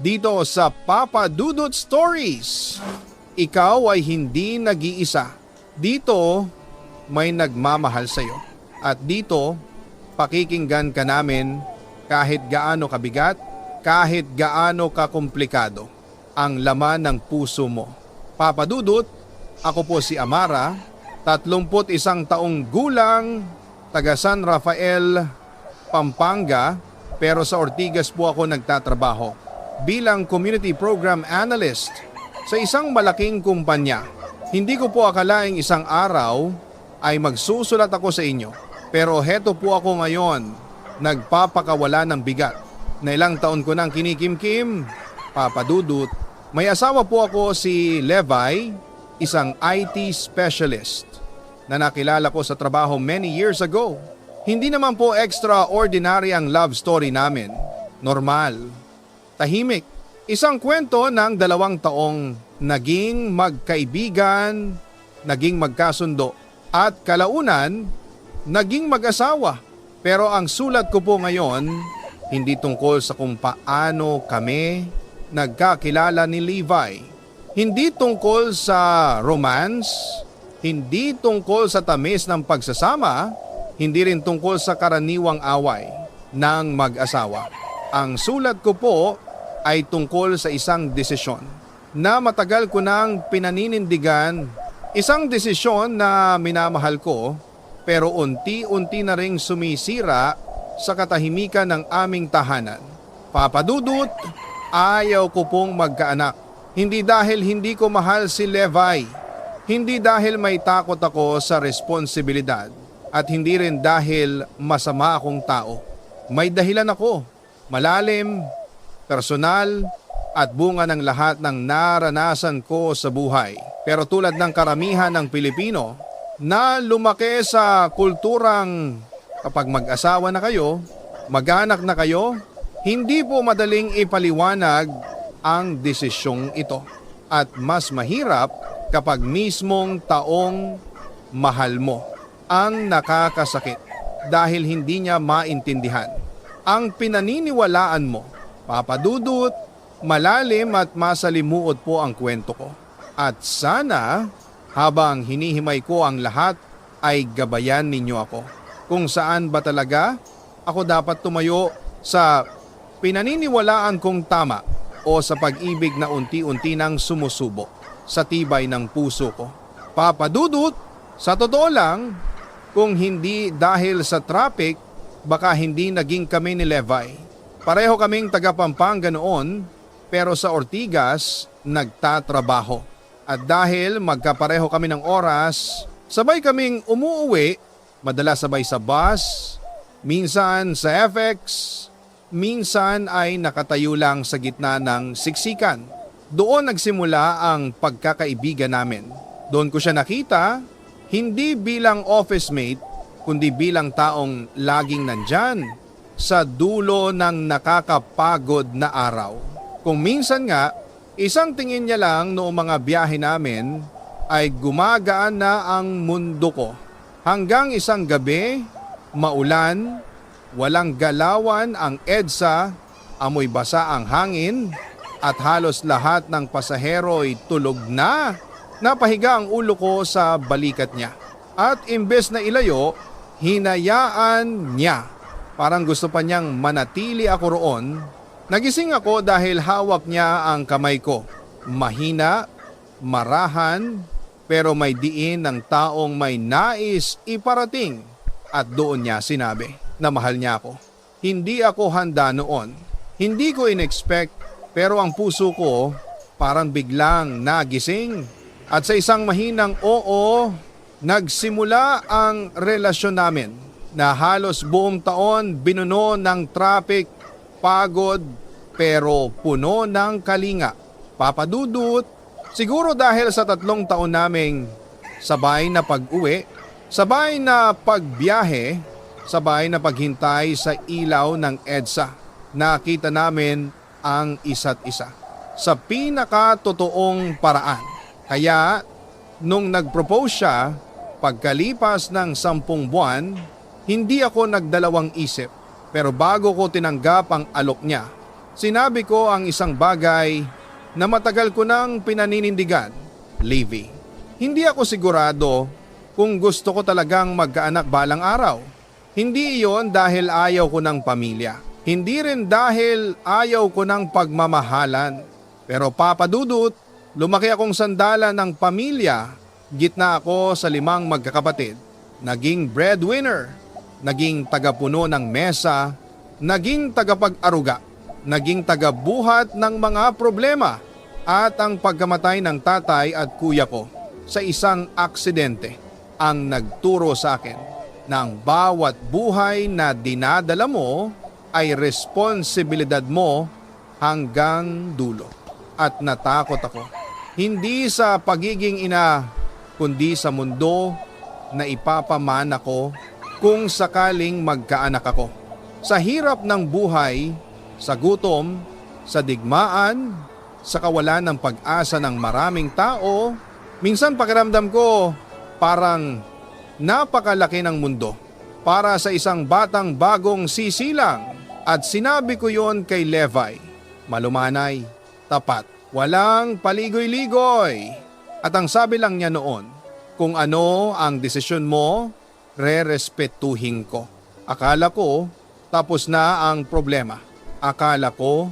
dito sa Papa Dudut Stories. Ikaw ay hindi nag-iisa. Dito may nagmamahal sa iyo. At dito pakikinggan ka namin kahit gaano kabigat, kahit gaano kakomplikado ang laman ng puso mo. Papa Dudut, ako po si Amara, 31 taong gulang, taga San Rafael, Pampanga, pero sa Ortigas po ako nagtatrabaho bilang Community Program Analyst sa isang malaking kumpanya. Hindi ko po akalaing isang araw ay magsusulat ako sa inyo, pero heto po ako ngayon, nagpapakawala ng bigat na ilang taon ko nang kinikimkim. Papa Dudut, may asawa po ako si Levi, isang IT specialist na nakilala ko sa trabaho many years ago. Hindi naman po extraordinary ang love story namin. Normal, tahimik. Isang kwento ng 2 taong naging magkaibigan, naging magkasundo at kalaunan naging mag-asawa. Pero ang sulat ko po ngayon, hindi tungkol sa kung paano kami nagkakilala ni Levi. Hindi tungkol sa romance, hindi tungkol sa tamis ng pagsasama, hindi rin tungkol sa karaniwang away ng mag-asawa. Ang sulat ko po ay tungkol sa isang desisyon na matagal ko nang pinaninindigan. Isang desisyon na minamahal ko pero unti-unti na ring sumisira sa katahimikan ng aming tahanan. Papa Dudut, ayaw ko pong magkaanak. Hindi dahil hindi ko mahal si Levi. Hindi dahil may takot ako sa responsibilidad. At hindi rin dahil masama akong tao. May dahilan ako, malalim, personal, at bunga ng lahat ng naranasan ko sa buhay. Pero tulad ng karamihan ng Pilipino na lumaki sa kulturang kapag mag-asawa na kayo, mag-anak na kayo, hindi po madaling ipaliwanag ang desisyong ito. At mas mahirap kapag mismong taong mahal mo ang nakakasakit dahil hindi niya maintindihan. Ang pinaniniwalaan mo, Papa Dudut, malalim at masalimuot po ang kwento ko. At sana habang hinihimay ko ang lahat ay gabayan ninyo ako. Kung saan ba talaga ako dapat tumayo sa pinaniniwalaan kong tama o sa pag-ibig na unti-unti nang sumusubo sa tibay ng puso ko. Papa Dudut, sa totoo lang, kung hindi dahil sa traffic, baka hindi naging kami ni Levi. Pareho kaming taga Pampanga noon, pero sa Ortigas nagtatrabaho. At dahil magkapareho kami ng oras, sabay kaming umuuwi, madalas sabay sa bus, minsan sa FX, minsan ay nakatayo lang sa gitna ng siksikan. Doon nagsimula ang pagkakaibigan namin. Doon ko siya nakita, hindi bilang office mate, kundi bilang taong laging nandyan sa dulo ng nakakapagod na araw. Kung minsan nga, isang tingin niya lang noong mga biyahe namin ay gumagaan na ang mundo ko. Hanggang isang gabi, maulan, walang galawan ang EDSA, amoy basa ang hangin at halos lahat ng pasahero ay tulog na. Napahiga ang ulo ko sa balikat niya. At imbes na ilayo, hinayaan niya. Parang gusto pa niyang manatili ako roon. Nagising ako dahil hawak niya ang kamay ko. Mahina, marahan, pero may diin ng taong may nais iparating. At doon niya sinabi na mahal niya ako. Hindi ako handa noon. Hindi ko in-expect, pero ang puso ko parang biglang nagising. At sa isang mahinang oo, nagsimula ang relasyon namin na halos buong taon binuno ng traffic, pagod, pero puno ng kalinga. Papa Dudut, siguro dahil sa 3 taon naming sabay na pag-uwi, sabay na pagbiyahe, sabay na paghintay sa ilaw ng EDSA, nakita namin ang isa't isa sa pinakatotoong paraan. Kaya nung nag-propose siya, pagkalipas ng 10 buwan, hindi ako nagdalawang isip. Pero bago ko tinanggap ang alok niya, Sinabi ko ang isang bagay na matagal ko nang pinaninindigan, Livy. Hindi ako sigurado kung gusto ko talagang magkaanak balang araw. Hindi iyon dahil ayaw ko ng pamilya. Hindi rin dahil ayaw ko ng pagmamahalan. Pero Papa Dudut, lumaki akong sandalan ng pamilya. Gitna ako sa 5 magkakapatid. Naging breadwinner, naging tagapuno ng mesa, naging tagapag-aruga, naging tagabuhat ng mga problema at ang pagkamatay ng tatay at kuya ko sa isang aksidente ang nagturo sa akin na ang bawat buhay na dinadala mo ay responsibilidad mo hanggang dulo. At natakot ako, hindi sa pagiging ina, kundi sa mundo na ipapamana ko kung sakaling magkaanak ako. Sa hirap ng buhay, sa gutom, sa digmaan, sa kawalan ng pag-asa ng maraming tao, minsan pakiramdam ko parang napakalaki ng mundo para sa isang batang bagong sisilang. At sinabi ko yon kay Levi, malumanay, tapat, walang paligoy-ligoy. At ang sabi lang niya noon, kung ano ang desisyon mo, re-respetuhin ko. Akala ko tapos na ang problema. Akala ko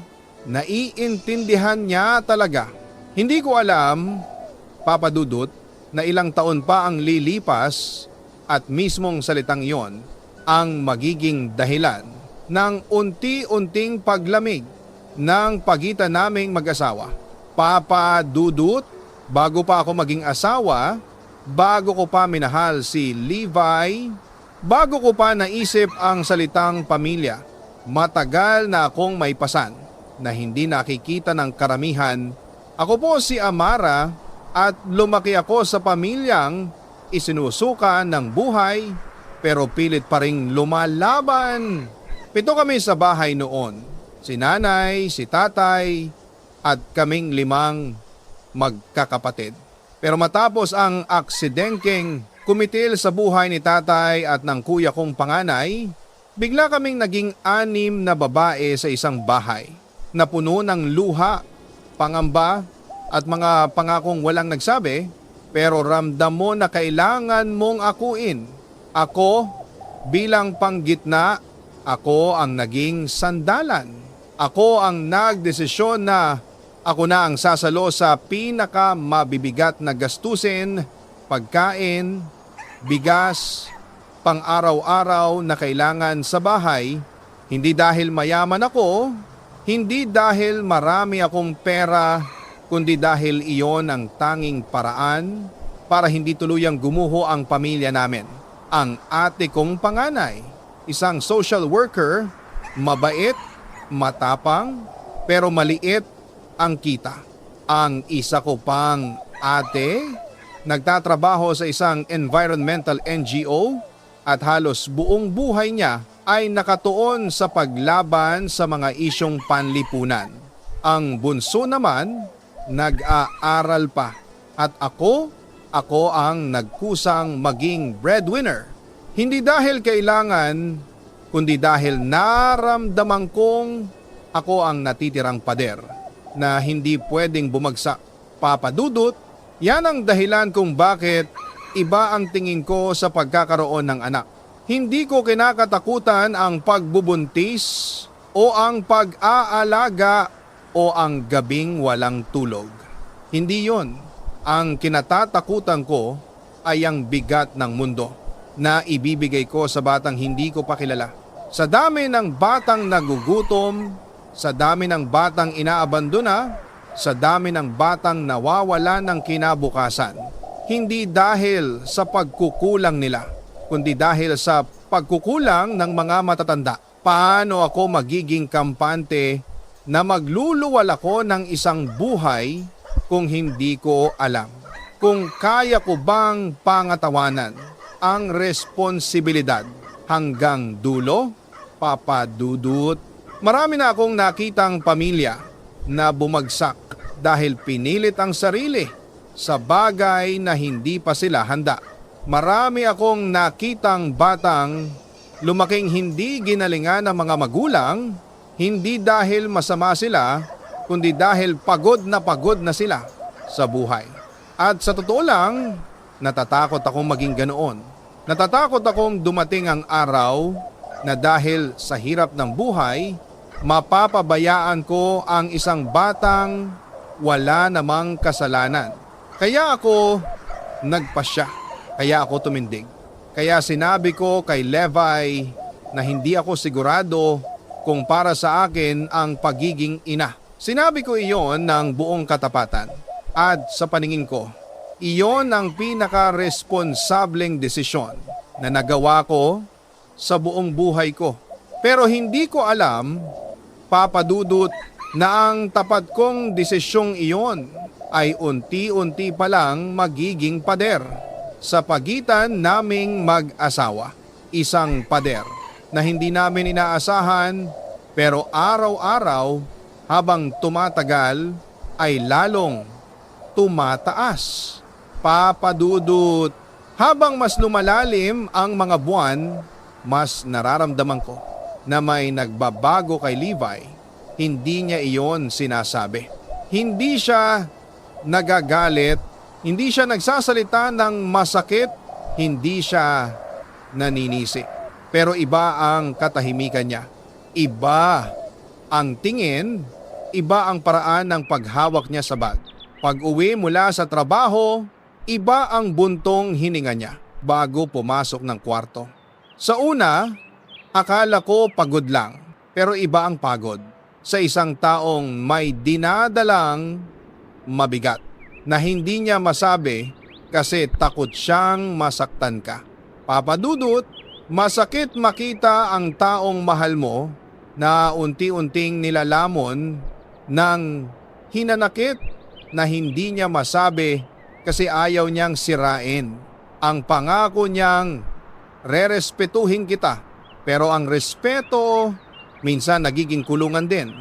naiintindihan niya talaga. Hindi ko alam, Papa Dudut, na ilang taon pa ang lilipas at mismong salitang yon ang magiging dahilan ng unti-unting paglamig ng pagitan naming mag-asawa. Papa Dudut, bago pa ako maging asawa, bago ko pa minahal si Levi, bago ko pa naisip ang salitang pamilya, matagal na akong may pasan na hindi nakikita ng karamihan. Ako po si Amara at lumaki ako sa pamilyang isinusuka ng buhay pero pilit pa ring lumalaban. 7 kami sa bahay noon, si nanay, si tatay at kaming 5 magkakapatid. Pero matapos ang aksidenteng kumitil sa buhay ni tatay at ng kuya kong panganay, bigla kaming naging 6 na babae sa isang bahay na puno ng luha, pangamba at mga pangakong walang nagsabi, pero ramdam mo na kailangan mong akuin. Ako bilang panggitna, ako ang naging sandalan. Ako ang nagdesisyon na ako na ang sasalo sa pinakamabibigat na gastusin, pagkain, bigas, pang-araw-araw na kailangan sa bahay, hindi dahil mayaman ako, hindi dahil marami akong pera, kundi dahil iyon ang tanging paraan para hindi tuluyang gumuho ang pamilya namin. Ang ate kong panganay, isang social worker, mabait, matapang, pero maliit ang kita. Ang isa ko pang ate, nagtatrabaho sa isang environmental NGO at halos buong buhay niya ay nakatuon sa paglaban sa mga isyong panlipunan. Ang bunso naman, nag-aaral pa at ako ang nagkusang maging breadwinner. Hindi dahil kailangan, kundi dahil naramdaman kong ako ang natitirang pader na hindi pwedeng bumagsak. Papa Dudut, yan ang dahilan kung bakit iba ang tingin ko sa pagkakaroon ng anak. Hindi ko kinakatakutan ang pagbubuntis o ang pag-aalaga o ang gabing walang tulog. Hindi yon. Ang kinatatakutan ko ay ang bigat ng mundo na ibibigay ko sa batang hindi ko pa kilala. Sa dami ng batang nagugutom, sa dami ng batang inaabandona, sa dami ng batang nawawala ng kinabukasan. Hindi dahil sa pagkukulang nila, kundi dahil sa pagkukulang ng mga matatanda. Paano ako magiging kampante na magluluwal ako ng isang buhay kung hindi ko alam? Kung kaya ko bang pangatawanan ang responsibilidad hanggang dulo? Papa Dudut, marami na akong nakitang pamilya na bumagsak dahil pinilit ang sarili sa bagay na hindi pa sila handa. Marami akong nakitang batang lumaking hindi ginalingan ng mga magulang Hindi dahil masama sila, kundi dahil pagod na sila sa buhay. At sa totoo lang, natatakot akong maging ganoon. Natatakot akong dumating ang araw na dahil sa hirap ng buhay, mapapabayaan ko ang isang batang wala namang kasalanan. Kaya ako nagpasya, kaya ako tumindig. Kaya sinabi ko kay Levi na hindi ako sigurado kung para sa akin ang pagiging ina. Sinabi ko iyon ng buong katapatan at sa paningin ko, iyon ang pinaka-responsableng desisyon na nagawa ko sa buong buhay ko. Pero hindi ko alam, Papa Dudut, na ang tapat kong desisyong iyon ay unti-unti pa lang magiging pader sa pagitan naming mag-asawa. Isang pader na hindi namin inaasahan pero araw-araw habang tumatagal ay lalong tumataas. Papa Dudut, habang mas lumalalim ang mga buwan, mas nararamdaman ko na may nagbabago kay Levi. Hindi niya iyon sinasabi. Hindi siya nagagalit, hindi siya nagsasalita ng masakit, hindi siya naninisi. Pero iba ang katahimikan niya. Iba ang tingin, iba ang paraan ng paghawak niya sa bag. Pag-uwi mula sa trabaho, iba ang buntong hininga niya bago pumasok ng kwarto. Sa una, akala ko pagod lang, pero iba ang pagod sa isang taong may dinadalang mabigat na hindi niya masabi kasi takot siyang masaktan ka. Papa Dudut, masakit makita ang taong mahal mo na unti-unting nilalamon ng hinanakit na hindi niya masabi kasi ayaw niyang sirain. Ang pangako niyang rerespetuhin kita, pero ang respeto minsan nagiging kulungan din.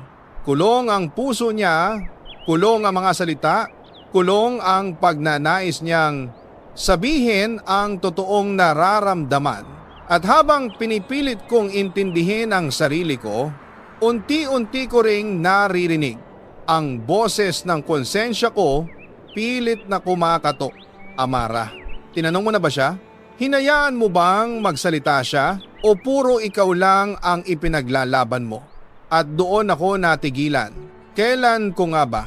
Kulong ang puso niya, kulong ang mga salita, kulong ang pagnanais niyang sabihin ang totoong nararamdaman. At habang pinipilit kong intindihin ang sarili ko, unti-unti ko ring naririnig ang boses ng konsensya ko pilit na kumakatok. Amara, tinanong mo na ba siya? Hinayaan mo bang magsalita siya o puro ikaw lang ang ipinaglalaban mo? At doon ako natigilan. Kailan ko nga ba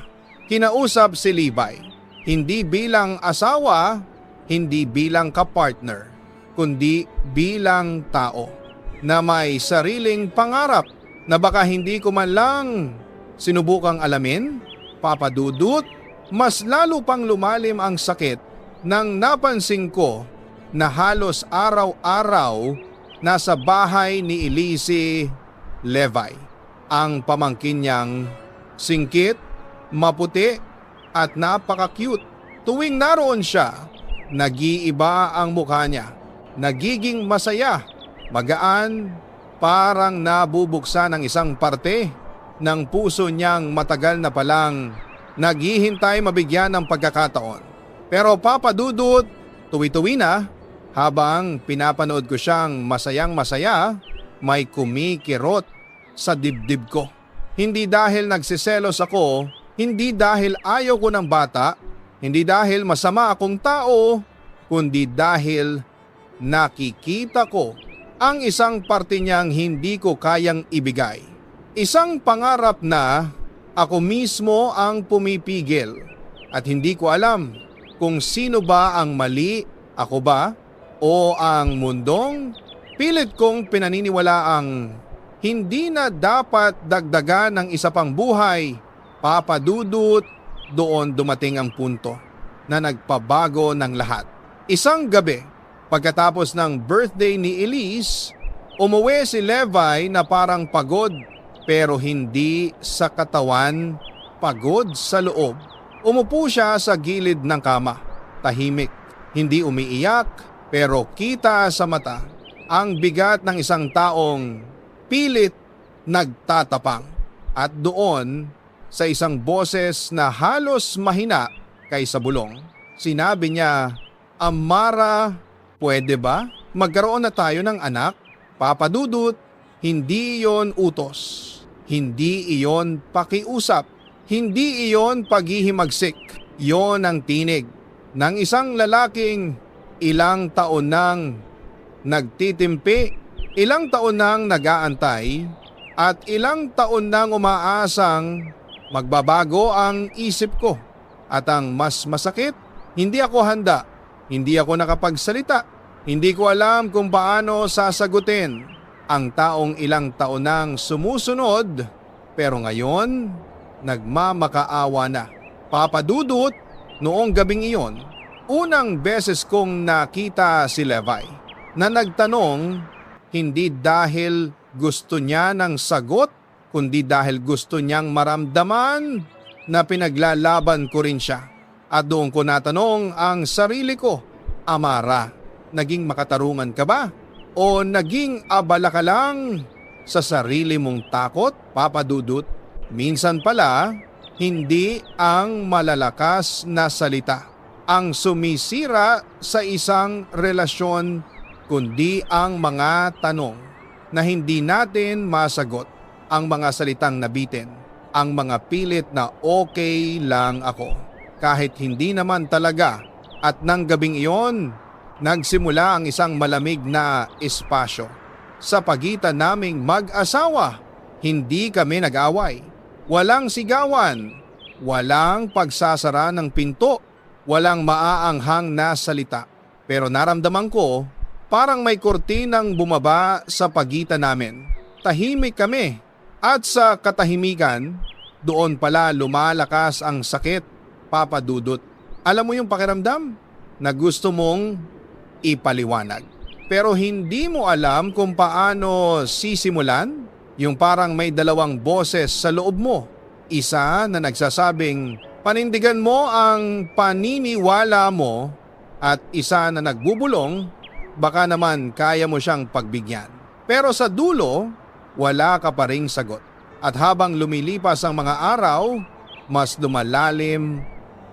kinausap si Levi? Hindi bilang asawa, hindi bilang kapartner, kundi bilang tao na may sariling pangarap na baka hindi ko man lang sinubukang alamin. Papa Dudut, mas lalo pang lumalim ang sakit nang napansin ko na halos araw-araw nasa bahay ni Elise Levi. Ang pamangkin niyang singkit, maputi at napaka-cute. Tuwing naroon siya, nag-iiba ang mukha niya. Nagiging masaya, magaan, parang nabubuksan ang isang parte ng puso niyang matagal na palang naghihintay mabigyan ng pagkakataon. Pero Papa Dudut, tuwi-tuwi na, habang pinapanood ko siyang masayang-masaya, may kumikirot sa dibdib ko. Hindi dahil nagsiselos ako, hindi dahil ayaw ko ng bata, hindi dahil masama akong tao, kundi dahil nakikita ko ang isang parte niyang hindi ko kayang ibigay. Isang pangarap na ako mismo ang pumipigil at hindi ko alam kung sino ba ang mali, ako ba o ang mundong pilit kong pinaniniwalaang hindi na dapat dagdagan ng isa pang buhay. Papa Dudut, doon dumating ang punto na nagpabago ng lahat. Isang gabi, pagkatapos ng birthday ni Elise, umuwi si Levi na parang pagod pero hindi sa katawan, pagod sa loob. Umupo siya sa gilid ng kama, tahimik, hindi umiiyak pero kita sa mata ang bigat ng isang taong pilit nagtatapang. At doon sa isang boses na halos mahina kaysa bulong, sinabi niya, "Amara, pwede ba magkaroon na tayo ng anak?" Papa Dudut, hindi yon utos. Hindi iyon pakiusap. Hindi iyon paghihimagsik. Iyon ang tinig ng isang lalaking ilang taon nang nagtitimpi, ilang taon nang nag-aantay, at ilang taon nang umaasang magbabago ang isip ko. At ang mas masakit, hindi ako handa, hindi ako nakapagsalita, hindi ko alam kung paano sasagutin ang taong ilang taon nang sumusunod, pero ngayon nagmamakaawa na. Papa Dudut, noong gabing iyon, unang beses kong nakita si Levi na nagtanong, hindi dahil gusto niya ng sagot, kundi dahil gusto niyang maramdaman na pinaglalaban ko rin siya. At doon ko natanong ang sarili ko, Amara, naging makatarungan ka ba? O naging abala ka lang sa sarili mong takot, Papa Dudut? Minsan pala, hindi ang malalakas na salita ang sumisira sa isang relasyon, kundi ang mga tanong na hindi natin masagot, ang mga salitang nabitin, ang mga pilit na okay lang ako, kahit hindi naman talaga. At nang gabing iyon, nagsimula ang isang malamig na espasyo sa pagitan naming mag-asawa. Hindi kami nag-away, walang sigawan, walang pagsasara ng pinto, walang maaanghang na salita. Pero naramdaman ko parang may kurtinang bumaba sa pagitan namin. Tahimik kami, at sa katahimikan, doon pala lumalakas ang sakit, Papa Dudut. Alam mo yung pakiramdam na gusto mong ipaliwanag, pero hindi mo alam kung paano sisimulan. Yung parang may dalawang boses sa loob mo. Isa na nagsasabing panindigan mo ang paniniwala mo, at isa na nagbubulong baka naman kaya mo siyang pagbigyan. Pero sa dulo, wala ka pa ring sagot. At habang lumilipas ang mga araw, mas lumalalim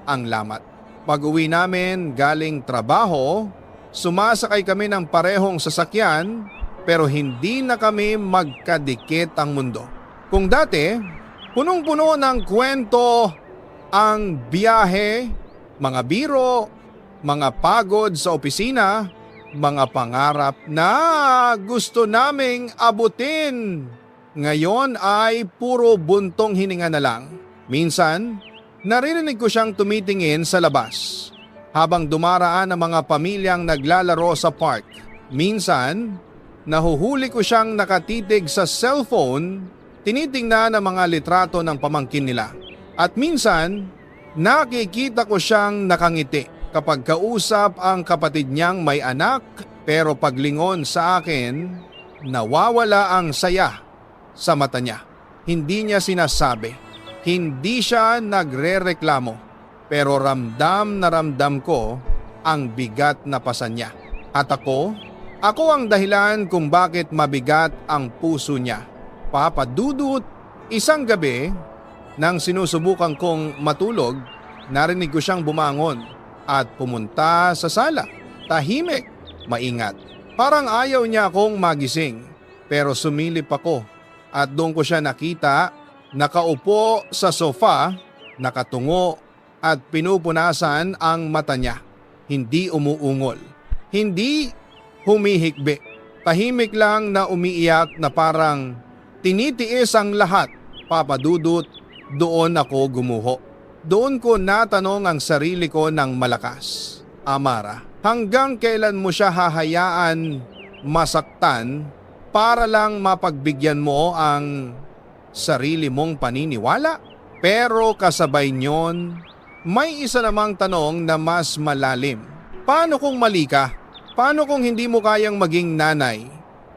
ang lamat. Pag-uwi namin galing trabaho, sumasakay kami ng parehong sasakyan, pero hindi na kami magkadikit ang mundo. Kung dati, punong-puno ng kwento ang biyahe, mga biro, mga pagod sa opisina, mga pangarap na gusto naming abutin. Ngayon ay puro buntong hininga na lang. Minsan, naririnig ko siyang tumitingin sa labas habang dumaraan ang mga pamilyang naglalaro sa park. Minsan, nahuhuli ko siyang nakatitig sa cellphone, tinitingnan ang mga litrato ng pamangkin nila. At minsan, nakikita ko siyang nakangiti kapag kausap ang kapatid niyang may anak, pero paglingon sa akin, nawawala ang saya sa mata niya. Hindi niya sinasabi, hindi siya nagrereklamo, pero ramdam na ramdam ko ang bigat na pasan niya. At ako ang dahilan kung bakit mabigat ang puso niya. Papa Dudut, isang gabi nang sinusubukan kong matulog, narinig ko siyang bumangon at pumunta sa sala. Tahimik, maingat. Parang ayaw niya akong magising, pero sumilip ako at doon ko siya nakita, nakaupo sa sofa, nakatungo at pinupunasan ang mata niya. Hindi umuungol, hindi humihikbi. Tahimik lang na umiiyak na parang tinitiis ang lahat. Papa Dudut, doon ako gumuho. Doon ko natanong ang sarili ko ng malakas. Amara, hanggang kailan mo siya hahayaan masaktan para lang mapagbigyan mo ang sarili mong paniniwala? Pero kasabay nyon, may isa namang tanong na mas malalim. Paano kung mali ka? Paano kung hindi mo kayang maging nanay?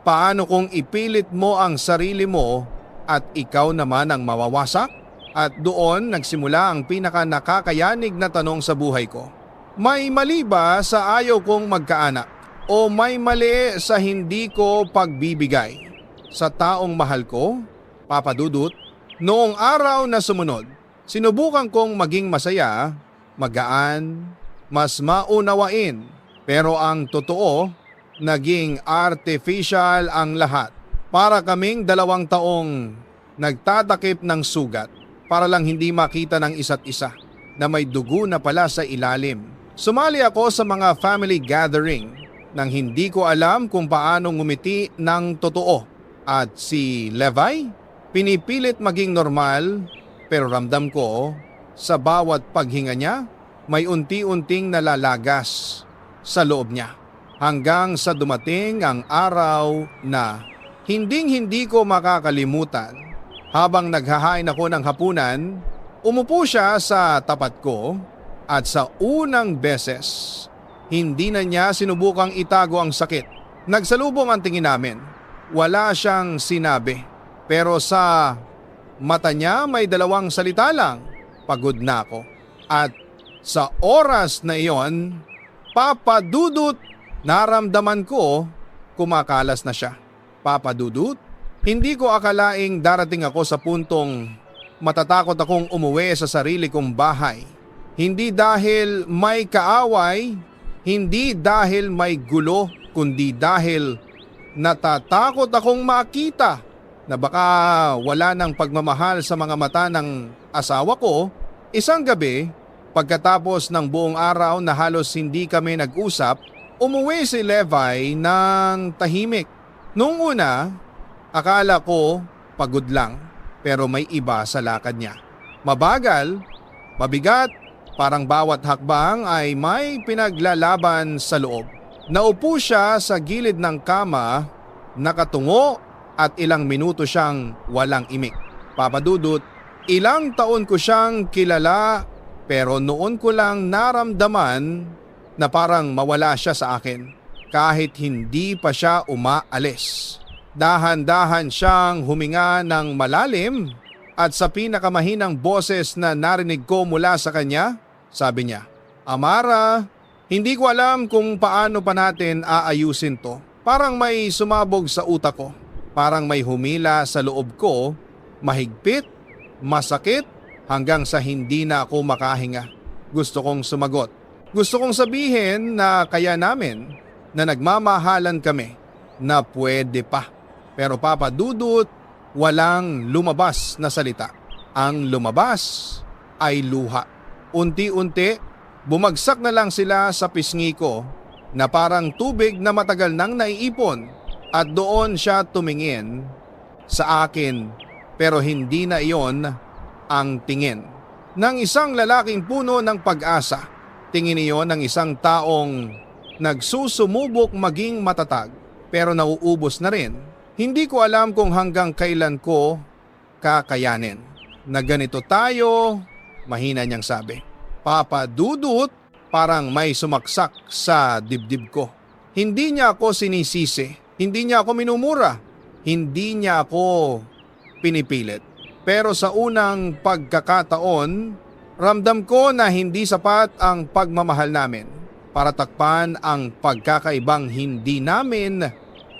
Paano kung ipilit mo ang sarili mo at ikaw naman ang mawawasak? At doon nagsimula ang pinaka nakakayanig na tanong sa buhay ko. May mali ba sa ayaw kong magkaanak? O may mali sa hindi ko pagbibigay sa taong mahal ko? Papa Dudut, noong araw na sumunod, sinubukan kong maging masaya, magaan, mas maunawain. Pero ang totoo, naging artificial ang lahat. Para kaming 2 taong nagtatakip ng sugat para lang hindi makita ng isa't isa na may dugo na pala sa ilalim. Sumali ako sa mga family gathering nang hindi ko alam kung paano ngumiti ng totoo. At si Levi, pinipilit maging normal pero ramdam ko sa bawat paghinga niya may unti-unting nalalagas sa loob niya. Hanggang sa dumating ang araw na hinding-hindi ko makakalimutan. Habang naghahain ako ng hapunan, umupo siya sa tapat ko at sa unang beses, hindi na niya sinubukang itago ang sakit. Nagsalubong ang tingin namin. Wala siyang sinabi. Pero sa mata niya may dalawang salita lang. Pagod na ako. At sa oras na iyon, Papa Dudut, naramdaman ko kumakalas na siya. Papa Dudut, hindi ko akalaing darating ako sa puntong matatakot akong umuwi sa sarili kong bahay. Hindi dahil may kaaway, hindi dahil may gulo, kundi dahil natatakot akong makita na baka wala ng pagmamahal sa mga mata ng asawa ko. Isang gabi, pagkatapos ng buong araw na halos hindi kami nag-usap, umuwi si Levi ng tahimik. Noong una, akala ko pagod lang pero may iba sa lakad niya. Mabagal, mabigat, parang bawat hakbang ay may pinaglalaban sa loob. Naupo siya sa gilid ng kama, nakatungo at ilang minuto siyang walang imik. Papa Dudut, ilang taon ko siyang kilala pero noon ko lang naramdaman na parang mawala siya sa akin kahit hindi pa siya umaalis. Dahan-dahan siyang huminga ng malalim at sa pinakamahinang boses na narinig ko mula sa kanya, sabi niya, Amara, hindi ko alam kung paano pa natin aayusin to. Parang may sumabog sa utak ko. Parang may humila sa loob ko, mahigpit, masakit, hanggang sa hindi na ako makahinga. Gusto kong sumagot. Gusto kong sabihin na kaya namin na nagmamahalan kami, na pwede pa. Pero Papa Dudut, walang lumabas na salita. Ang lumabas ay luha. Unti-unti, bumagsak na lang sila sa pisngi ko na parang tubig na matagal nang naiipon at doon siya tumingin sa akin pero hindi na iyon ang tingin ng isang lalaking puno ng pag-asa. Tingin iyon ng isang taong nagsusumubok maging matatag pero nauubos na rin. Hindi ko alam kung hanggang kailan ko kakayanin. Na ganito tayo, mahina niyang sabi. Papa Dudut, parang may sumaksak sa dibdib ko. Hindi niya ako sinisisi, hindi niya ako minumura, hindi niya ako pinipilit. Pero sa unang pagkakataon, ramdam ko na hindi sapat ang pagmamahal namin para takpan ang pagkakaibang hindi namin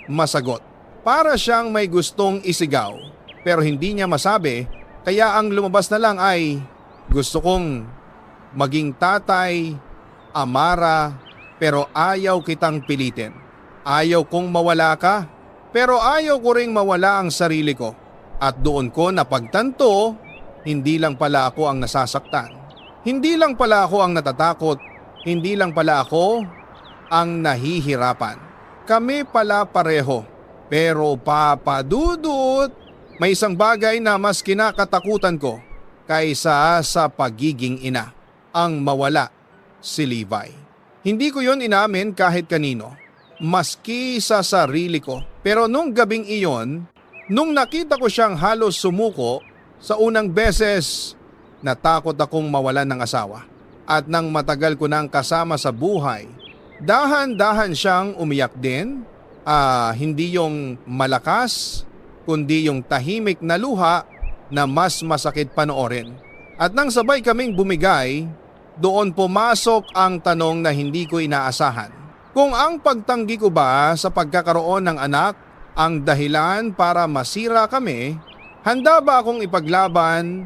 masagot. Para siyang may gustong isigaw pero hindi niya masabi, kaya ang lumabas na lang ay gusto kong maging tatay, Amara, pero ayaw kitang pilitin. Ayaw kong mawala ka, pero ayaw ko ring mawala ang sarili ko. At doon ko napagtanto, hindi lang pala ako ang nasasaktan. Hindi lang pala ako ang natatakot, hindi lang pala ako ang nahihirapan. Kami pala pareho. Pero Papa Dudut, may isang bagay na mas kinakatakutan ko kaysa sa pagiging ina, ang mawala si Levi. Hindi ko yon inamin kahit kanino, maski sa sarili ko. Pero nung gabing iyon, nung nakita ko siyang halos sumuko, sa unang beses natakot akong mawalan ng asawa. At nang matagal ko nang kasama sa buhay, dahan-dahan siyang umiyak din. Hindi yung malakas, kundi yung tahimik na luha na mas masakit panoorin. At nang sabay kaming bumigay, doon pumasok ang tanong na hindi ko inaasahan. Kung ang pagtanggi ko ba sa pagkakaroon ng anak ang dahilan para masira kami, handa ba akong ipaglaban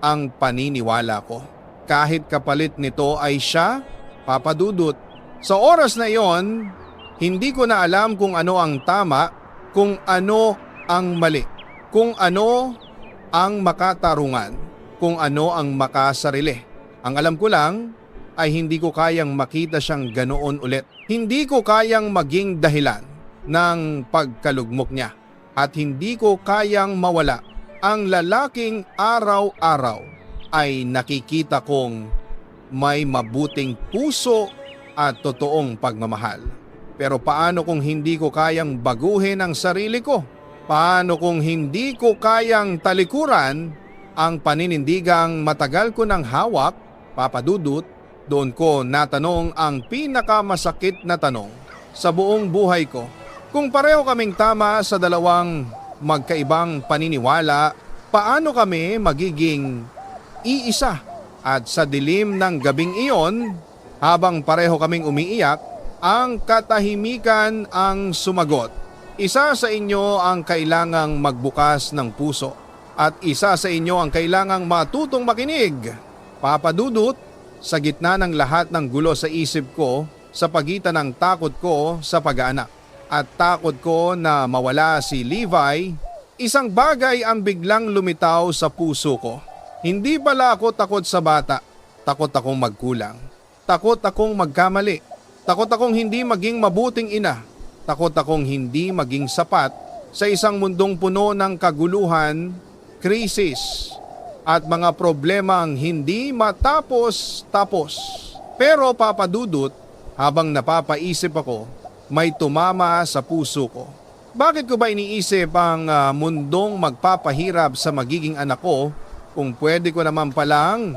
ang paniniwala ko? Kahit kapalit nito ay siya, Papa Dudut. Sa oras na iyon, hindi ko na alam kung ano ang tama, kung ano ang mali, kung ano ang makatarungan kung ano ang makasarili. Ang alam ko lang ay hindi ko kayang makita siyang ganoon ulit. Hindi ko kayang maging dahilan ng pagkalugmok niya at hindi ko kayang mawala ang lalaking araw-araw ay nakikita kong may mabuting puso at totoong pagmamahal. Pero paano kung hindi ko kayang baguhin ang sarili ko? Paano kung hindi ko kayang talikuran ang paninindigang matagal ko ng hawak, Papa Dudut? Doon ko natanong ang pinakamasakit na tanong sa buong buhay ko. Kung pareho kaming tama sa dalawang magkaibang paniniwala, paano kami magiging iisa? At sa dilim ng gabing iyon, habang pareho kaming umiiyak, ang katahimikan ang sumagot. Isa sa inyo ang kailangang magbukas ng puso at isa sa inyo ang kailangang matutong makinig. Papa Dudut, sa gitna ng lahat ng gulo sa isip ko sa pagitan ng takot ko sa pag-aanak at takot ko na mawala si Levi, isang bagay ang biglang lumitaw sa puso ko. Hindi pala ako takot sa bata, takot akong magkulang, takot akong magkamali, takot akong hindi maging mabuting ina, takot akong hindi maging sapat sa isang mundong puno ng kaguluhan, krisis at mga problemang hindi matapos-tapos. Pero Papa Dudut, habang napapaisip ako, may tumama sa puso ko. Bakit ko ba iniisip ang mundong magpapahirap sa magiging anak ko kung pwede ko naman palang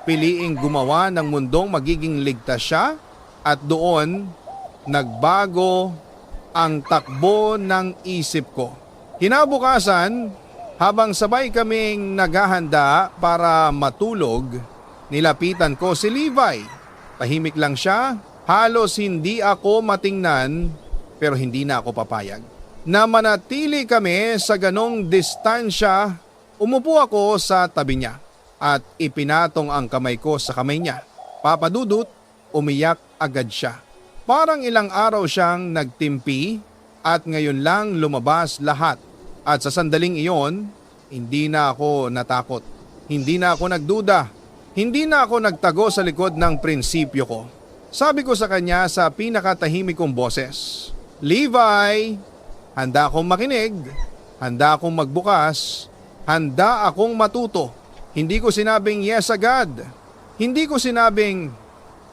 piliing gumawa ng mundong magiging ligtas siya? At doon, nagbago ang takbo ng isip ko. Kinabukasan, habang sabay kaming naghahanda para matulog, nilapitan ko si Levi. Tahimik lang siya, halos hindi ako matingnan pero hindi na ako papayag. Na manatili kami sa ganong distansya, umupo ako sa tabi niya at ipinatong ang kamay ko sa kamay niya. Papa Dudut, umiyak agad siya. Parang ilang araw siyang nagtimpi at ngayon lang lumabas lahat. At sa sandaling iyon, hindi na ako natakot. Hindi na ako nagduda. Hindi na ako nagtago sa likod ng prinsipyo ko. Sabi ko sa kanya sa pinakatahimik kong boses, Levi, handa akong makinig, handa akong magbukas, handa akong matuto. Hindi ko sinabing yes agad. Hindi ko sinabing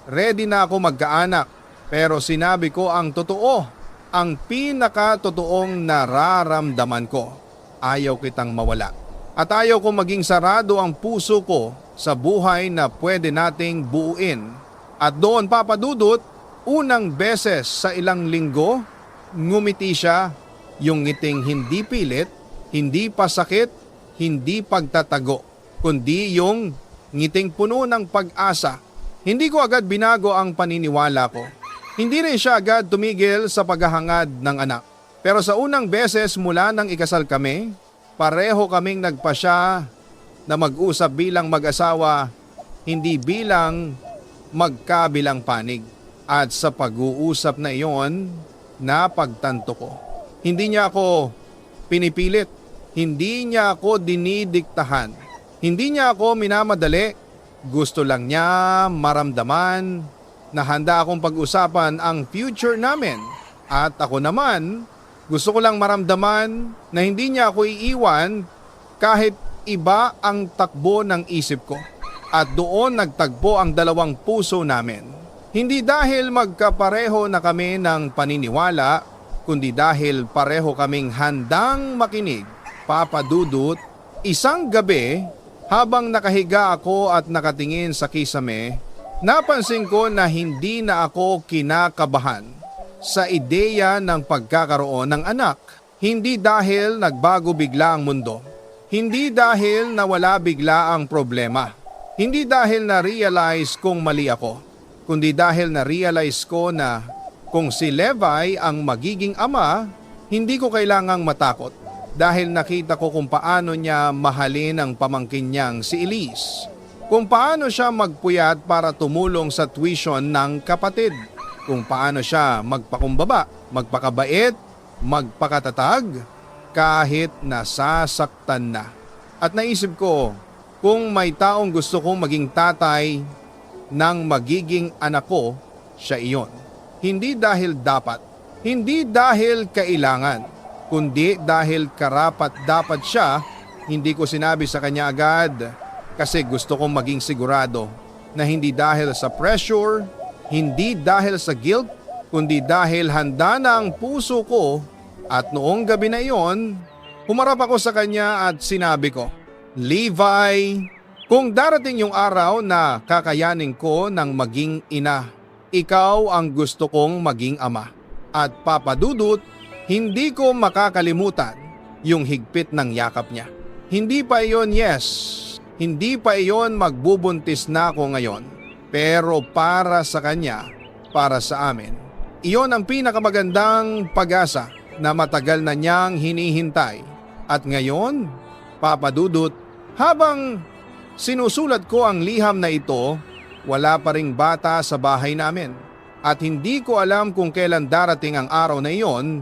ready na ako magkaanak. Pero sinabi ko ang totoo, ang pinakatotoong nararamdaman ko. Ayaw kitang mawala. At ayaw ko maging sarado ang puso ko sa buhay na pwede nating buuin. At doon, Papa Dudut, unang beses sa ilang linggo, ngumiti siya, yung ngiting hindi pilit, hindi pasakit, hindi pagtatago, kundi yung ngiting puno ng pag-asa. Hindi ko agad binago ang paniniwala ko. Hindi rin siya agad tumigil sa paghahangad ng anak. Pero sa unang beses mula nang ikasal kami, pareho kaming nagpasya na mag-usap bilang mag-asawa, hindi bilang magkabilang panig. At sa pag-uusap na iyon, napagtanto ko. Hindi niya ako pinipilit. Hindi niya ako dinidiktahan. Hindi niya ako minamadali. Gusto lang niya maramdaman na handa akong pag-usapan ang future namin. At ako naman, gusto ko lang maramdaman na hindi niya ako iiwan kahit iba ang takbo ng isip ko. At doon nagtagpo ang dalawang puso namin. Hindi dahil magkapareho na kami ng paniniwala, kundi dahil pareho kaming handang makinig. Papa Dudut, isang gabi habang nakahiga ako at nakatingin sa kisame, napansin ko na hindi na ako kinakabahan sa ideya ng pagkakaroon ng anak. Hindi dahil nagbago bigla ang mundo. Hindi dahil nawala bigla ang problema. Hindi dahil na-realize kong mali ako. Kundi dahil na-realize ko na kung si Levi ang magiging ama, hindi ko kailangang matakot. Dahil nakita ko kung paano niya mahalin ang pamangkin niyang si Elise. Kung paano siya magpuyat para tumulong sa tuition ng kapatid. Kung paano siya magpakumbaba, magpakabait, magpakatatag, kahit nasasaktan na. At naisip ko, kung may taong gusto kong maging tatay ng magiging anak ko, siya iyon. Hindi dahil dapat, hindi dahil kailangan, kundi dahil karapat dapat siya. Hindi ko sinabi sa kanya agad kasi gusto kong maging sigurado na hindi dahil sa pressure, hindi dahil sa guilt, kundi dahil handa na ang puso ko. At noong gabi na iyon, humarap ako sa kanya at sinabi ko, Levi, kung darating yung araw na kakayanin ko ng maging ina, ikaw ang gusto kong maging ama. At Papa Dudut, hindi ko makakalimutan yung higpit ng yakap niya. Hindi pa iyon hindi pa iyon magbubuntis na ako ngayon. Pero para sa kanya, para sa amin, iyon ang pinakamagandang pag-asa na matagal na niyang hinihintay. At ngayon, Papa Dudut, habang sinusulat ko ang liham na ito, wala pa ring bata sa bahay namin. At hindi ko alam kung kailan darating ang araw na iyon,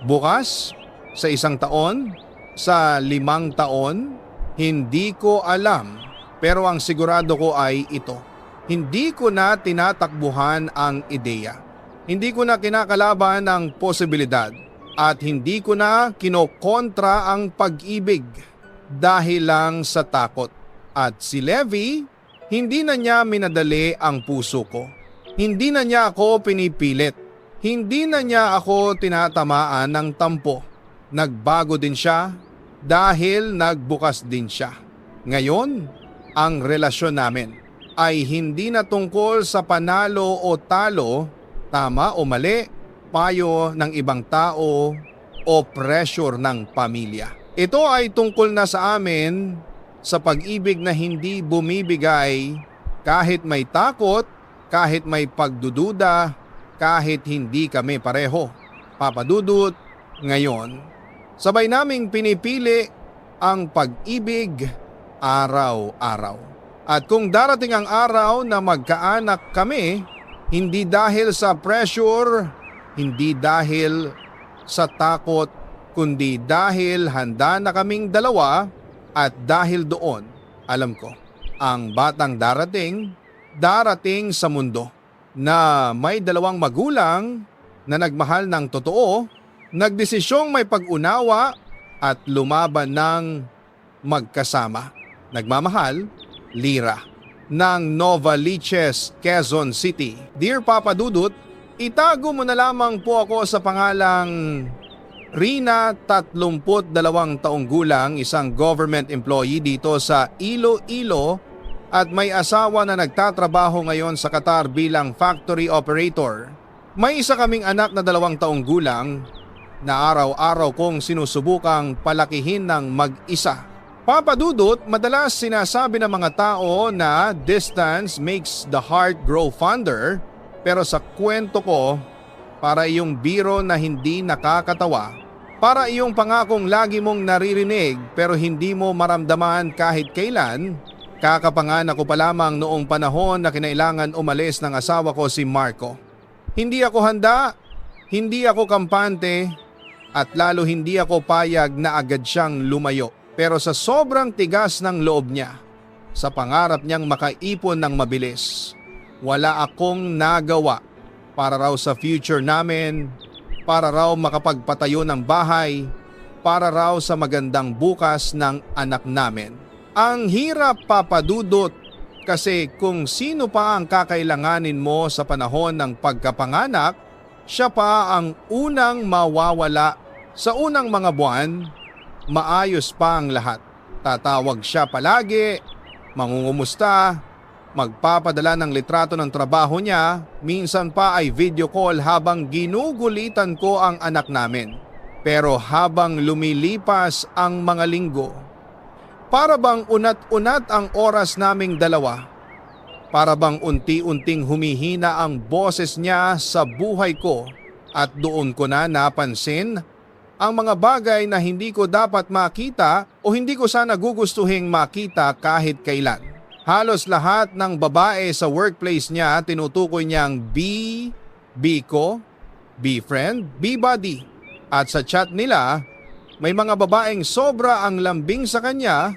bukas, sa 1 taon, sa 5 taon, hindi ko alam. Pero ang sigurado ko ay ito. Hindi ko na tinatakbuhan ang ideya. Hindi ko na kinakalaban ang posibilidad. At hindi ko na kinokontra ang pag-ibig dahil lang sa takot. At si Levi, hindi na niya minadali ang puso ko. Hindi na niya ako pinipilit. Hindi na niya ako tinatamaan ng tampo. Nagbago din siya dahil nagbukas din siya. Ngayon, ang relasyon namin ay hindi na tungkol sa panalo o talo, tama o mali, payo ng ibang tao o pressure ng pamilya. Ito ay tungkol na sa amin sa pag-ibig na hindi bumibigay kahit may takot, kahit may pagdududa, kahit hindi kami pareho. Papa Dudut, ngayon, sabay naming pinipili ang pag-ibig araw-araw. At kung darating ang araw na magkaanak kami, hindi dahil sa pressure, hindi dahil sa takot, kundi dahil handa na kaming dalawa at dahil doon, alam ko, ang batang darating sa mundo na may 2 magulang na nagmahal ng totoo, nagdesisyong may pag-unawa at lumaban ng magkasama. Nagmamahal, Lira, ng Novaliches, Quezon City. Dear Papa Dudut, itago mo na lamang po ako sa pangalang Rina, 32 taong gulang, isang government employee dito sa Iloilo at may asawa na nagtatrabaho ngayon sa Qatar bilang factory operator. May isa kaming anak na 2 taong gulang na araw-araw kong sinusubukang palakihin ng mag-isa. Papa Dudut, madalas sinasabi ng mga tao na distance makes the heart grow fonder, pero sa kwento ko, para iyong biro na hindi nakakatawa, para iyong pangakong lagi mong naririnig pero hindi mo maramdaman kahit kailan, kakapanganak ko pa lamang noong panahon na kinailangan umalis ng asawa ko si Marco. Hindi ako handa, hindi ako kampante, at lalo hindi ako payag na agad siyang lumayo. Pero sa sobrang tigas ng loob niya, sa pangarap niyang makaipon ng mabilis, wala akong nagawa para raw sa future namin, para raw makapagpatayo ng bahay, para raw sa magandang bukas ng anak namin. Ang hirap, Papa Dudut, kasi kung sino pa ang kakailanganin mo sa panahon ng pagkapanganak, siya pa ang unang mawawala. Sa unang mga buwan, maayos pa ang lahat. Tatawag siya palagi, mangungumusta, magpapadala ng litrato ng trabaho niya, minsan pa ay video call habang ginugulitan ko ang anak namin. Pero habang lumilipas ang mga linggo, para bang unat-unat ang oras naming dalawa, para bang unti-unting humihina ang boses niya sa buhay ko at doon ko na napansin ang mga bagay na hindi ko dapat makita o hindi ko sana gugustuhing makita kahit kailan. Halos lahat ng babae sa workplace niya tinutukoy niyang B-ko, B-friend, B-buddy. At sa chat nila, may mga babaeng sobra ang lambing sa kanya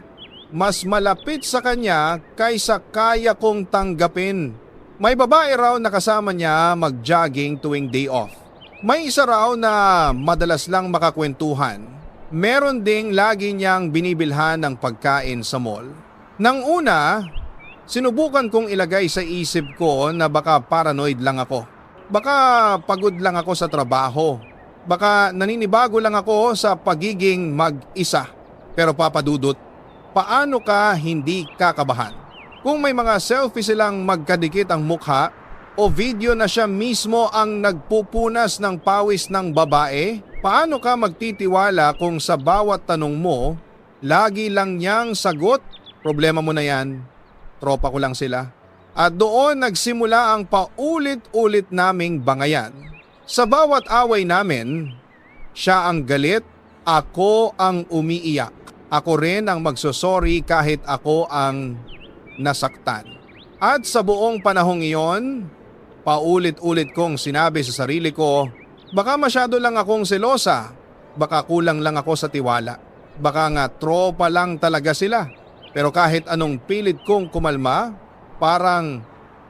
mas malapit sa kanya kaysa kaya kong tanggapin. May babae raw na kasama niya mag-jogging tuwing day off. May isa raw na madalas lang makakwentuhan. Meron ding lagi niyang binibilhan ng pagkain sa mall. Nang una, sinubukan kong ilagay sa isip ko na baka paranoid lang ako. Baka pagod lang ako sa trabaho. Baka naninibago lang ako sa pagiging mag-isa. Pero Papa Dudut, paano ka hindi kakabahan? Kung may mga selfie silang magkadikit ang mukha o video na siya mismo ang nagpupunas ng pawis ng babae, paano ka magtitiwala kung sa bawat tanong mo, lagi lang niyang sagot, problema mo na yan, tropa ko lang sila. At doon nagsimula ang paulit-ulit naming bangayan. Sa bawat away namin, siya ang galit, ako ang umiiyak. Ako rin ang magsosorry kahit ako ang nasaktan. At sa buong panahong iyon, paulit-ulit kong sinabi sa sarili ko, baka masyado lang akong selosa, baka kulang lang ako sa tiwala, baka nga tropa lang talaga sila. Pero kahit anong pilit kong kumalma, parang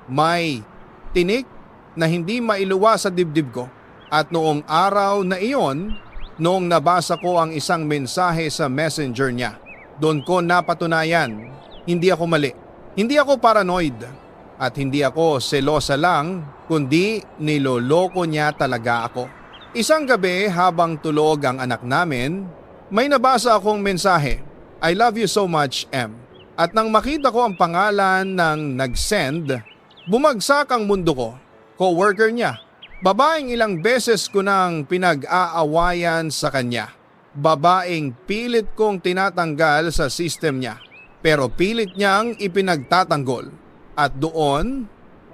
may tinik na hindi mailuwa sa dibdib ko. At noong araw na iyon, noong nabasa ko ang isang mensahe sa messenger niya, doon ko napatunayan, hindi ako mali. Hindi ako paranoid at hindi ako selosa lang, kundi niloloko niya talaga ako. Isang gabi habang tulog ang anak namin, may nabasa akong mensahe, I love you so much, M. At nang makita ko ang pangalan ng nag-send, bumagsak ang mundo ko. Co-worker niya. Babaeng ilang beses ko nang pinag-aawayan sa kanya. Babaeng pilit kong tinatanggal sa system niya. Pero pilit niyang ipinagtatanggol. At doon,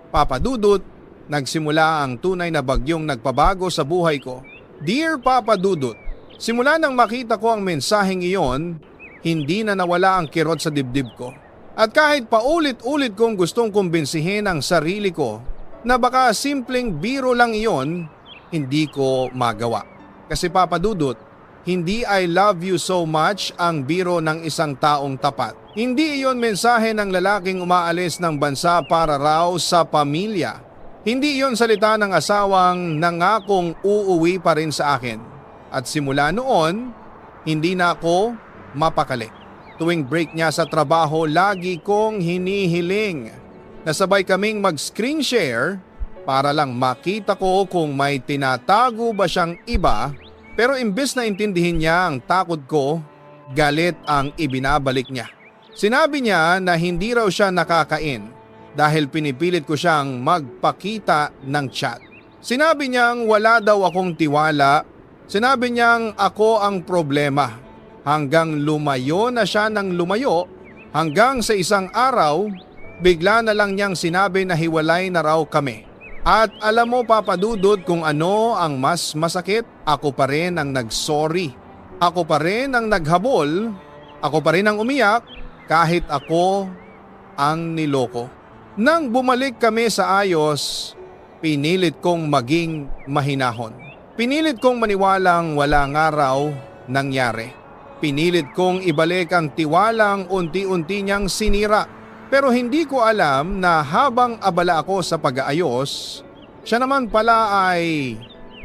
Papa Dudut, nagsimula ang tunay na bagyong nagpabago sa buhay ko. Dear Papa Dudut, simula nang makita ko ang mensaheng iyon, hindi na nawala ang kirot sa dibdib ko. At kahit paulit-ulit kong gustong kumbinsihin ang sarili ko na baka simpleng biro lang iyon, hindi ko magawa. Kasi Papa Dudut, hindi I love you so much ang biro ng isang taong tapat. Hindi iyon mensahe ng lalaking umaalis ng bansa para raw sa pamilya. Hindi iyon salita ng asawang nangakong uuwi pa rin sa akin. At simula noon, hindi na ako mapakali. Tuwing break niya sa trabaho, lagi kong hinihiling na sabay kaming mag-screen share para lang makita ko kung may tinatago ba siyang iba. Pero imbes na intindihin niya ang takot ko, galit ang ibinabalik niya. Sinabi niya na hindi raw siya nakakain dahil pinipilit ko siyang magpakita ng chat. Sinabi niyang wala daw akong tiwala. Sinabi niyang ako ang problema. Hanggang lumayo na siya ng lumayo, hanggang sa isang araw, bigla na lang niyang sinabi na hiwalay na raw kami. At alam mo Papa Dudut kung ano ang mas masakit, ako pa rin ang nagsorry. Ako pa rin ang naghabol, ako pa rin ang umiyak kahit ako ang niloko. Nang bumalik kami sa ayos, pinilit kong maging mahinahon. Pinilit kong maniwalang wala nga raw nangyari. Pinilit kong ibalik ang tiwalang unti-unti niyang sinira. Pero hindi ko alam na habang abala ako sa pag-aayos, siya naman pala ay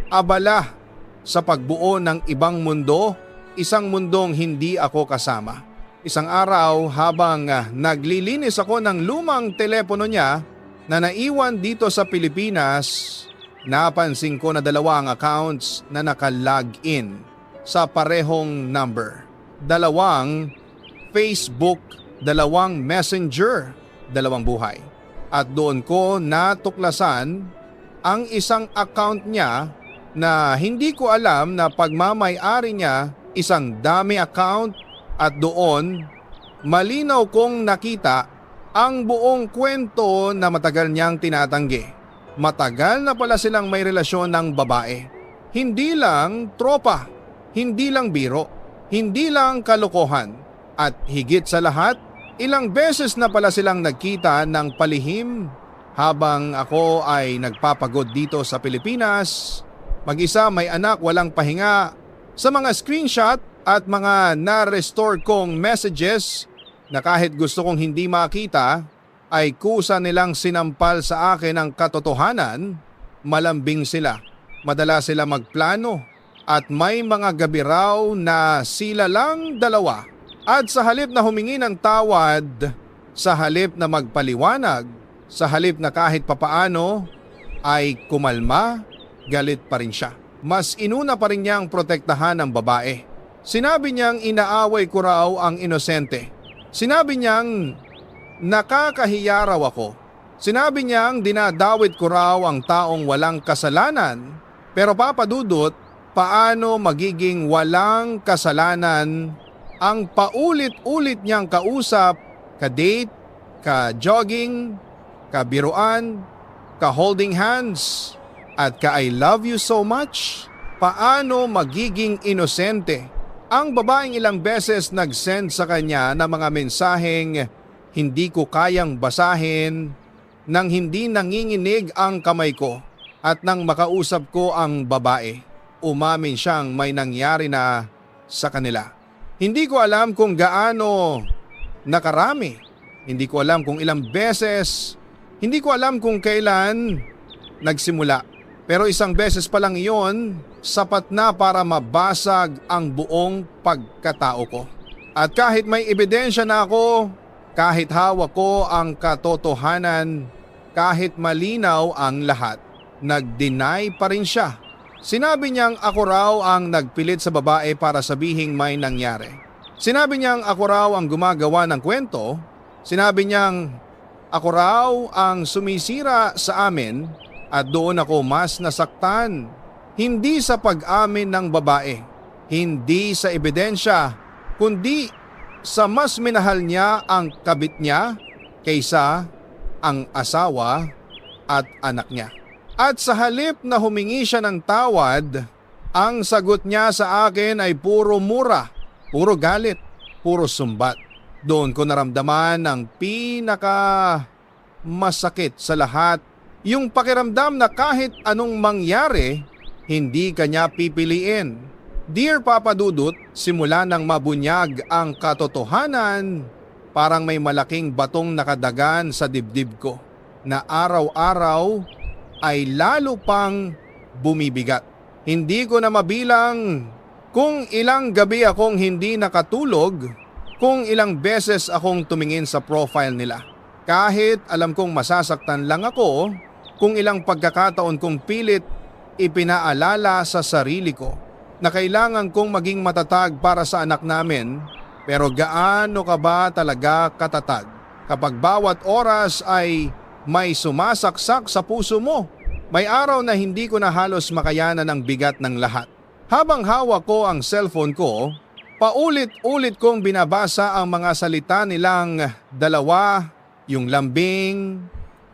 abala sa pagbuo ng ibang mundo, isang mundong hindi ako kasama. Isang araw habang naglilinis ako ng lumang telepono niya na naiwan dito sa Pilipinas, napansin ko na dalawa ang accounts na naka-login sa parehong number. Dalawang Facebook, dalawang Messenger, dalawang buhay. At doon ko natuklasan ang isang account niya na hindi ko alam na pagmamay-ari niya isang dami account at doon malinaw kong nakita ang buong kwento na matagal niyang tinatanggi. Matagal na pala silang may relasyon ng babae. Hindi lang tropa, hindi lang biro, hindi lang kalokohan. At higit sa lahat, ilang beses na pala silang nagkita ng palihim habang ako ay nagpapagod dito sa Pilipinas. Mag-isa, may anak, walang pahinga. Sa mga screenshot at mga na-restore kong messages, na kahit gusto kong hindi makita ay kusa nilang sinampal sa akin ang katotohanan, malambing sila. Madalas sila magplano at may mga gabi raw na sila lang dalawa. At sa halip na humingi ng tawad, sa halip na magpaliwanag, sa halip na kahit papaano ay kumalma, galit pa rin siya. Mas inuna pa rin niyang protektahan ang babae. Sinabi niyang inaaway ko raw ang inosente. Sinabi niyang nakakahiya raw ako. Sinabi niyang dinadawit ko raw ang taong walang kasalanan. Pero Papa Dudut, paano magiging walang kasalanan ang paulit-ulit niyang kausap, ka-date, ka-jogging, ka-biruan, ka-holding hands, at ka-I love you so much? Paano magiging inosente ang babaeng ilang beses nag-send sa kanya ng mga mensaheng hindi ko kayang basahin, nang hindi nanginginig ang kamay ko at nang makausap ko ang babae, umamin siyang may nangyari na sa kanila. Hindi ko alam kung gaano nakarami, hindi ko alam kung ilang beses, hindi ko alam kung kailan nagsimula. Pero isang beses pa lang iyon, sapat na para mabasag ang buong pagkatao ko. At kahit may ebidensya na ako, kahit hawak ko ang katotohanan, kahit malinaw ang lahat, nag-deny pa rin siya. Sinabi niyang ako raw ang nagpilit sa babae para sabihing may nangyari. Sinabi niyang ako raw ang gumagawa ng kwento. Sinabi niyang ako raw ang sumisira sa amin at doon ako mas nasaktan. Hindi sa pag-amin ng babae, hindi sa ebidensya, kundi sa mas minahal niya ang kabit niya kaysa ang asawa at anak niya. At sa halip na humingi siya ng tawad, ang sagot niya sa akin ay puro mura, puro galit, puro sumbat. Doon ko naramdaman ang masakit sa lahat, yung pakiramdam na kahit anong mangyari, hindi kanya pipiliin. Dear Papa Dudut, simula nang mabunyag ang katotohanan, parang may malaking batong nakadagan sa dibdib ko na araw-araw ay lalo pang bumibigat. Hindi ko na mabilang kung ilang gabi akong hindi nakatulog, kung ilang beses akong tumingin sa profile nila. Kahit alam kong masasaktan lang ako, kung ilang pagkakataon kong pilit ipinaalala sa sarili ko na kailangan kong maging matatag para sa anak namin, pero gaano ka ba talaga katatag kapag bawat oras ay may sumasaksak sa puso mo? May araw na hindi ko na halos makayanan ang bigat ng lahat. Habang hawak ko ang cellphone ko, paulit-ulit kong binabasa ang mga salita nilang dalawa, yung lambing,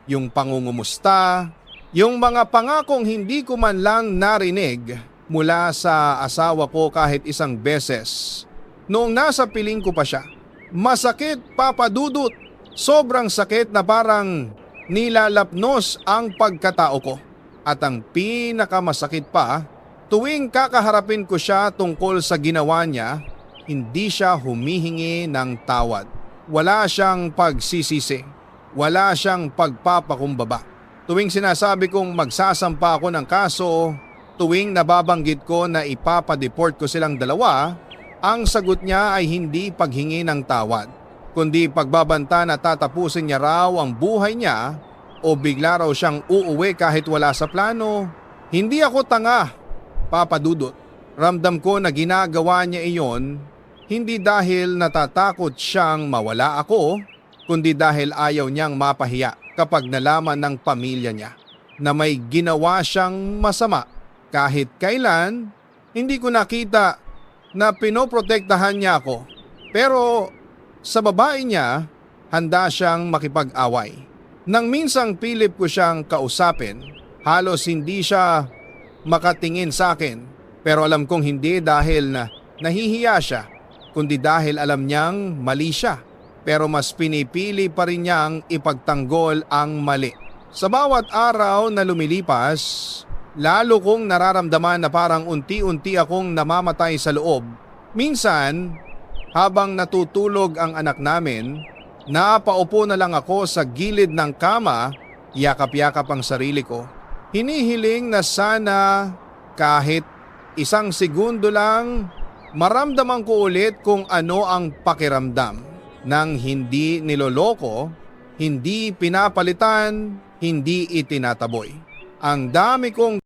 yung pangungumusta, yung mga pangakong hindi ko man lang narinig mula sa asawa ko kahit isang beses. Noong nasa piling ko pa siya, masakit Papa Dudut, sobrang sakit na parang nilalapnos ang pagkatao ko. At ang pinakamasakit pa, tuwing kakaharapin ko siya tungkol sa ginawa niya, hindi siya humihingi ng tawad. Wala siyang pagsisisi, wala siyang pagpapakumbaba. Tuwing sinasabi kong magsasampa ako ng kaso, tuwing nababanggit ko na ipapadeport ko silang dalawa, ang sagot niya ay hindi paghingi ng tawad, kundi pagbabanta na tatapusin niya raw ang buhay niya o bigla raw siyang uuwi kahit wala sa plano. Hindi ako tanga, Papa Dudut. Ramdam ko na ginagawa niya iyon hindi dahil natatakot siyang mawala ako, kundi dahil ayaw niyang mapahiya kapag nalaman ng pamilya niya na may ginawa siyang masama. Kahit kailan, hindi ko nakita na pinoprotektahan niya ako. Pero sa babae niya, handa siyang makipag-away. Nang minsang pilip ko siyang kausapin, halos hindi siya makatingin sa akin. Pero alam kong hindi dahil nahihiya siya, kundi dahil alam niyang mali siya. Pero mas pinipili pa rin niyang ipagtanggol ang mali. Sa bawat araw na lumilipas, lalo kong nararamdaman na parang unti-unti akong namamatay sa loob. Minsan, Habang natutulog ang anak namin, napaupo na lang ako sa gilid ng kama, yakap-yakap ang sarili ko. Hinihiling na sana kahit isang segundo lang maramdaman ko ulit kung ano ang pakiramdam ng hindi niloloko, hindi pinapalitan, hindi itinataboy. Ang dami kong